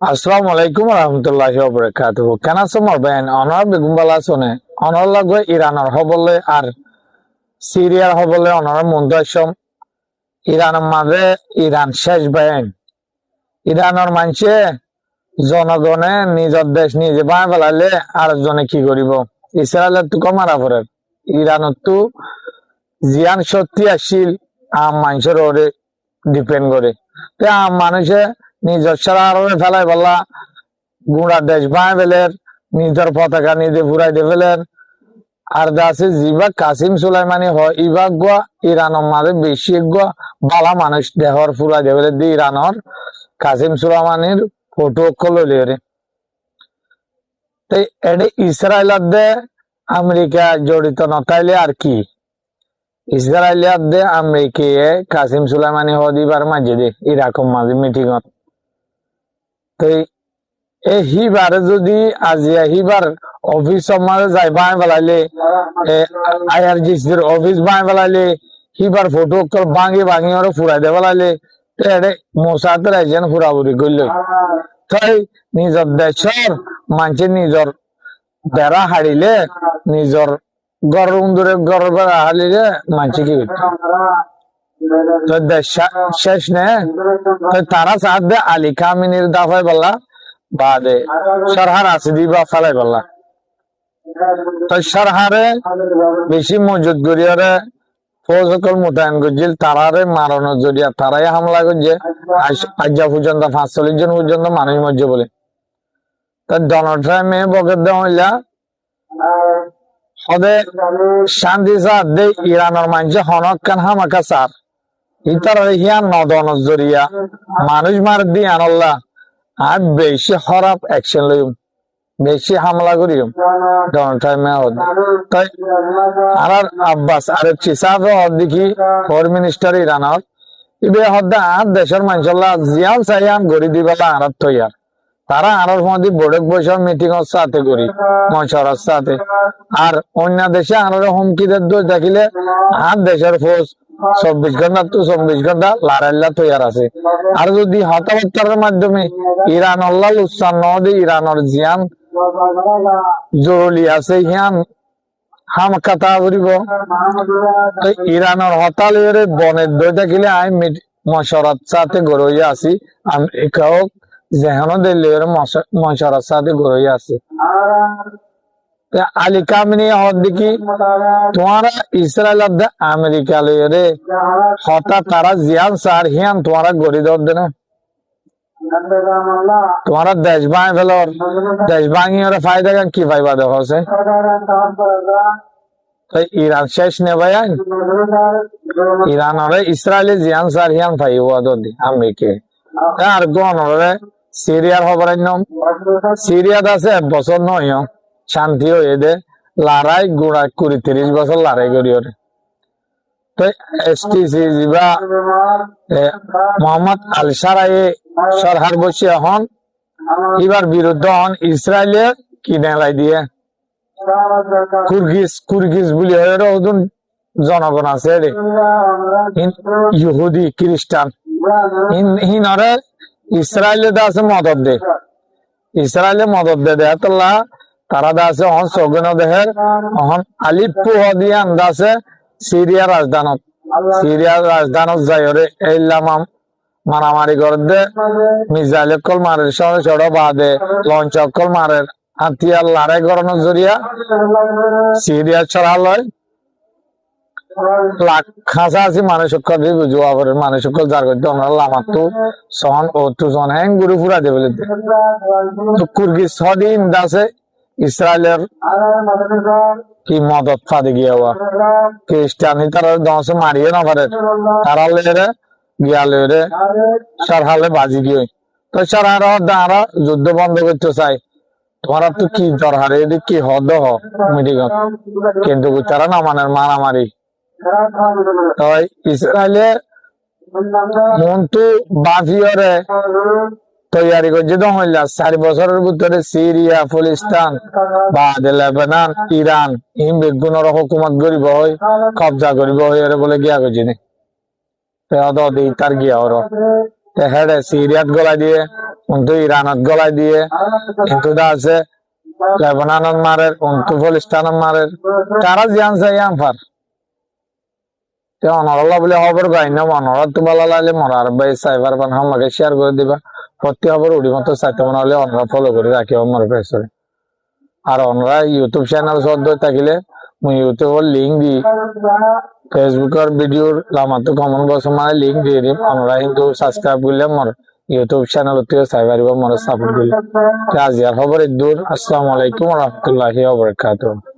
আসসালামু আলাইকুম রহমতুল্লাহি ওয়া বারাকাতুহু। কেন আছো মোর বেন? অনর বেগুম বালা শোনে অনর লাগবে ইরানের হবলে আর সিরিয়ার হবলে অনর মন্দ আসম ইরানের মাঝে ইরান শেষ বেন। ইরানের মানুষে জনগণে নিজের দেশ নিজে বাঁ ফেলাইলে আর জনে কি করিব? ইসরায়েলের তো কমারা পড়ে, ইরানের তো জিয়ান সত্যি আসিল আম মানুষের ওরে ডিপেন্ড করে। আম মানুষে নিজের সারা আরো ফেলাই বললা গুড়া দেশ বাঁ ফেলের নিজের পতাকা নিজে ফুরাই দিয়ে ফেলের। আর দাসে জিবাগ কাসিম সুলাইমানি হয় ইবাগ গোয়া ইরানের মাঝে বেশি গোয়া বালা মানুষ দেহর ফুরাই দিয়ে ফেলে দিয়ে ইরানের কাসিম সুলাইমানির ফটো কলিয়ে তাই এটা ইসরায়েলের দে আমেরিকা জড়িত নতাইলে আর কি ইসরায়েলের দে আমেরিকা কাসিম সুলাইমানি হদিবার মাঝে দে ইরাকম মাঝে মিটিংত তাই এই হিবার যদি আজিয়া হিবার অফিস মাঝে যাই বাঁয় বেলাইলে IRGC অফিস বাঁয় বেলাইলে হিবার ফটো ভাঙি ভাঙি ওরা ফুরাই দে বেলাইলে মোসাদের একজন ফুরাফুরি করল। তাই নিজের দেশের মানুষে নিজের বেড়া হারিলে নিজের গড় উন্দরে গড় বেড়া হারিলে মানুষে কি করতে দেশ শেষ নে তারা সাথ দে আলী কামিনীর দাফায় বললা বাদে সরহার আছে দিবা ফেলাই বললা তো সরহারে বেশি মজুদ করিয়ারে ফৌজকল মোতায়েন করছিল তারারে মারানোর জড়িয়া তারাই হামলা করছে আজ পর্যন্ত 45 জন পর্যন্ত মানুষ মরছে বলে। তার ডোনাল্ড ট্রাম্প বকের দেওয়া হইলা সদে শান্তি সাথ দে ইরানের মানুষে হনক কান হামাকা সার ইতার হিয়ান নদনের জড়িয়া মানুষ মার দি আনল্লা আর বেশি খারাপ অ্যাকশন লইম বেশি হামলা করিম ডোনাল্ড ট্রাম্প তাই আর আব্বাস আর চিসাফ দেখি ফরেন মিনিস্টার ইরানের ইবে হদ্দা আর দেশের মানুষল্লা জিয়াল সাইয়াম গড়ি দিবেলা আর তৈয়ার তারা আরো মধ্যে বোর্ডক বৈশাখ মিটিং এর সাথে করি মশার সাথে আর অন্য দেশে আরো হুমকিদের দোষ দেখিলে আর দেশের ফৌজ 24 ঘন্টা তো 24 ঘন্টা লারাইল্লা তৈয়ার আছে। আর যদি হতাহত্যার মাধ্যমে ইরান আল্লাহ উৎসাহ নদী ইরানের জিয়ান জরুরি আছে হিয়ান হাম কথা করিব ইরানের হতালের বনের দই দেখিলে আমি মশারাত সাথে গড়ইয়া আছি আমেরিকাও যেহেন দিল্লির মশারাত সাথে গড়ইয়া আছে। আলী কামিনী হদ দেখি তোমারা ইসরায়েল আমেরিকা লইরে হঠাৎ তারা জিয়ান সার হিয়ান তোমারা গড়ি দর দেনা তোমারা দেশ ভাঙে ফেলর দেশ ভাঙি ওরা ফায়দা কি পাইবা দেখো ইরান শেষ নে ভাই ইরান ওরে ইসরায়েলি জিয়ান সার হিয়ান ফাইব দি আমেরিকা আর গন ওরে সিরিয়ার খবর সিরিয়াত আছে 1 বছর নয় শান্তি হয়ে দে লড়াই গুড়া 20-30 বছর লড়াই করি ওরে। তো STC জিবা মোহাম্মদ আল সারাই সরহার বসে হন এবার বিরুদ্ধ হন ইসরায়েলের কিনে লাই দিয়ে কুরগিজ বলি ওদুন জনগণ আছে রে ইহুদি খ্রিস্টান হিনরে ইসরায়েলে আছে মদত দে ইসরায়েলে মদত দে দেহতল্লাহ তারা দাসে হন সগন দেহের হন আলিপ্পু হদিয়ান দাসে সিরিয়ার রাজধানত যাই ওরে এইলাম মারামারি করে দে মিসাইল কল মারের সঙ্গে চড়ো বাদে লঞ্চ কল মারের হাতিয়ার লড়াই করানোর জরিয়া সিরিয়া ছড়া লয় লাখ খাঁচাছি মানুষ বুঝুয়া করে মানুষ যার করতে আমরা লামাতো সহন ও তু জন হ্যাং গুরু ফুরা দেবে কুরগিজ সদিন দাসে ইসরায়েলের কি মদত ফাঁদে গিয়ে হওয়া খ্রিস্টানি তারা দশে মারিয়ে না পারে তারা লেরে গিয়া লেরে সরহালে বাজি গিয়ে তো সরহার দ্বারা যুদ্ধ বন্ধ করতে চাই তোমার তো কি দরকার এদিক কি হদ মিটিং কিন্তু তারা না মানে মারামারি ইসরায়েলে মন্তু বাফিয়রে তৈয়ারি করছে তো হইলা 4 বছরের ভিতরে সিরিয়া ফিলিস্তিন বা লেবানন ইরান ইন বেগুনের হুকুমত গরিব হয় কবজা করিব হয় বলে গিয়া করছে নি তার গিয়া ওর হেডে সিরিয়াত গলা দিয়ে কিন্তু ইরানত গলায় দিয়ে কিন্তু আছে লেবানন মারের উন্তু ফলিস্তান মারের তারা জিয়ান চাই আনফার অনরল্লা বলে খবর পাই না অনরা তো ভালো লাগলে মরার ভাই সাইবার বান আমাকে শেয়ার করে দিবা প্রতি খবর উড়ি মতো চাইতে মনে হলে অনরা ফলো করে রাখি আমার পেছনে আর অনরা ইউটিউব চ্যানেল সদ্য থাকিলে মুই ইউটিউবের লিঙ্ক দি ফেসবুকের ভিডিওর লামাতো কমন বক্স মানে লিঙ্ক দিয়ে দিম অনরা কিন্তু সাবস্ক্রাইব করলে আমার ইউটিউব চ্যানেল থেকে চাই পারিব আমার সাপোর্ট করলে আজিয়ার খবর দূর আসসালামু আলাইকুম ওয়া রাহমাতুল্লাহি ওয়া বারাকাতুহু।